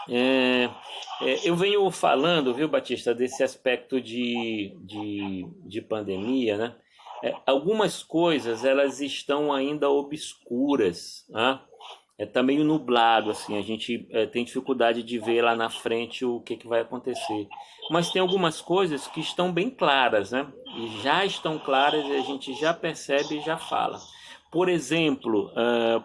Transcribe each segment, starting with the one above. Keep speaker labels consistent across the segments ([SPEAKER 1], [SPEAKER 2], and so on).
[SPEAKER 1] É, eu venho falando, viu, Batista, desse aspecto de pandemia, né? Algumas coisas elas estão ainda obscuras, né? Tá meio nublado, assim, a gente tem dificuldade de ver lá na frente o que, que vai acontecer. Mas tem algumas coisas que estão bem claras, né? E já estão claras e a gente já percebe e já fala. Por exemplo,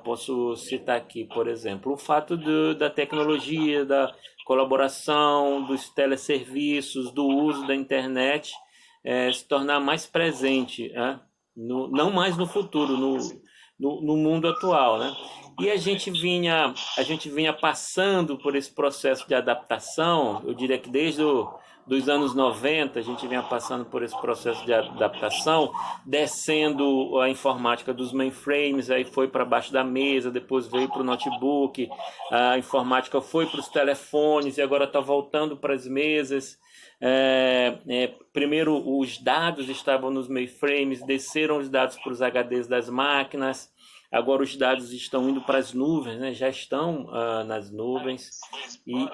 [SPEAKER 1] posso citar aqui, por exemplo, o fato da tecnologia, da colaboração, dos teleserviços, do uso da internet se tornar mais presente, né? Não mais no futuro, no mundo atual, né? E a gente vinha passando por esse processo de adaptação, eu diria que dos anos 90 a gente vinha passando por esse processo de adaptação, descendo a informática dos mainframes, aí foi para baixo da mesa, depois veio para o notebook, a informática foi para os telefones e agora está voltando para as mesas. Primeiro os dados estavam nos mainframes, desceram os dados para os HDs das máquinas, agora os dados estão indo para as nuvens, né? Já estão nas nuvens. E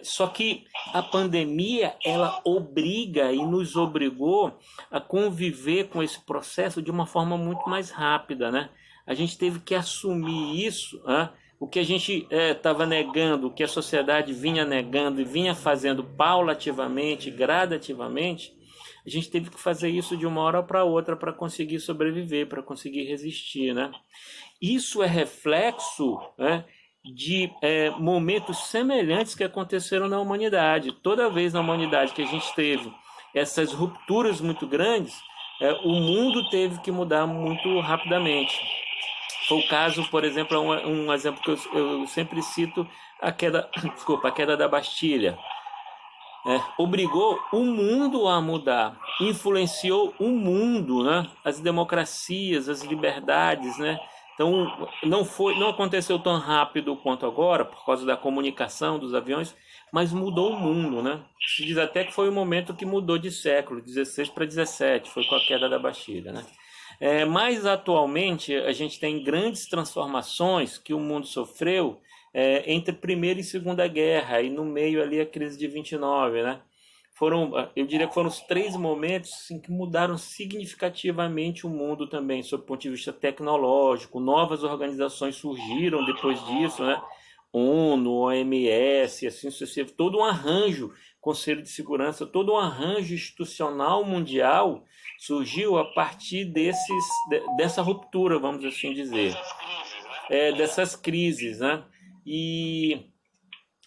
[SPEAKER 1] só que a pandemia ela obriga e nos obrigou a conviver com esse processo de uma forma muito mais rápida, né? A gente teve que assumir isso, né? O que a gente estava negando, o que a sociedade vinha negando e vinha fazendo paulativamente, gradativamente, a gente teve que fazer isso de uma hora para outra para conseguir sobreviver, para conseguir resistir, né? Isso é reflexo, né, de momentos semelhantes que aconteceram na humanidade. Toda vez na humanidade que a gente teve essas rupturas muito grandes, o mundo teve que mudar muito rapidamente. Foi o caso, por exemplo, um exemplo que eu sempre cito, a queda, desculpa, a queda da Bastilha. Obrigou o mundo a mudar, influenciou o mundo, né? As democracias, as liberdades, né? Então não aconteceu tão rápido quanto agora por causa da comunicação dos aviões, mas mudou o mundo, né? Se diz até que foi o momento que mudou de século, 16 para 17, foi com a queda da Bastilha, né? Mais atualmente a gente tem grandes transformações que o mundo sofreu entre Primeira e Segunda Guerra, e no meio ali a crise de 29, né? Eu diria que foram os três momentos assim, que mudaram significativamente o mundo também, sob o ponto de vista tecnológico. Novas organizações surgiram depois disso, né? ONU, OMS, assim sucessivo, todo um arranjo, Conselho de Segurança, todo um arranjo institucional mundial surgiu a partir dessa ruptura, vamos assim dizer, dessas crises, né? E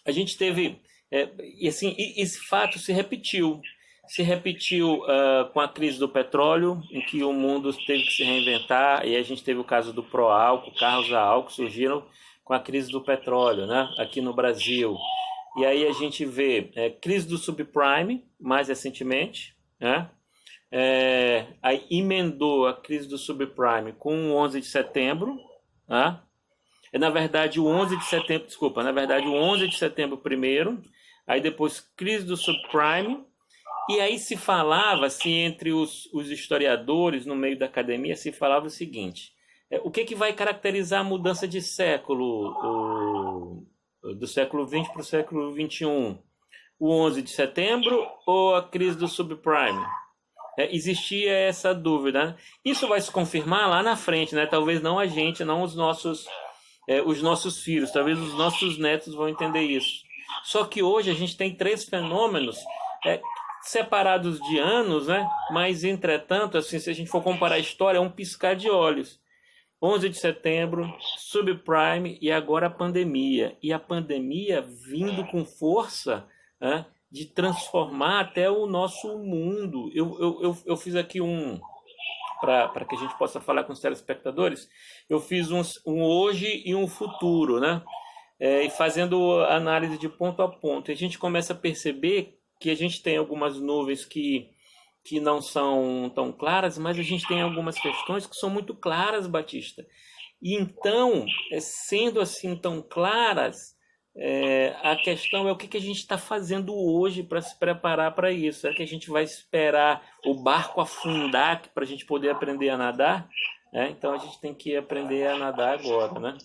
[SPEAKER 1] a gente teve, e assim, esse fato se repetiu com a crise do petróleo, em que o mundo teve que se reinventar, e a gente teve o caso do Proálcool, carros a álcool surgiram com a crise do petróleo, né? Aqui no Brasil. E aí a gente vê crise do subprime, mais recentemente, né? Aí emendou a crise do subprime com o 11 de setembro, né? Na verdade, o 11 de setembro, desculpa, na verdade, o 11 de setembro primeiro, aí depois crise do subprime, e aí se falava, assim, entre os historiadores, no meio da academia, se falava o seguinte, o que, que vai caracterizar a mudança de século, do século XX para o século XXI? O 11 de setembro ou a crise do subprime? Existia essa dúvida, né? Isso vai se confirmar lá na frente, né? Talvez não a gente, não os nossos filhos, talvez os nossos netos vão entender isso. Só que hoje a gente tem três fenômenos separados de anos, né? Mas, entretanto, assim, se a gente for comparar a história, é um piscar de olhos. 11 de setembro, subprime e agora a pandemia. E a pandemia vindo com força, né, de transformar até o nosso mundo. Eu fiz aqui para que a gente possa falar com os telespectadores, eu fiz um hoje e um futuro, né? E fazendo análise de ponto a ponto. A gente começa a perceber que a gente tem algumas nuvens que não são tão claras, mas a gente tem algumas questões que são muito claras, Batista. E então, sendo assim tão claras, a questão é o que, que a gente está fazendo hoje para se preparar para isso. Será que a gente vai esperar o barco afundar para a gente poder aprender a nadar? Então a gente tem que aprender a nadar agora, né?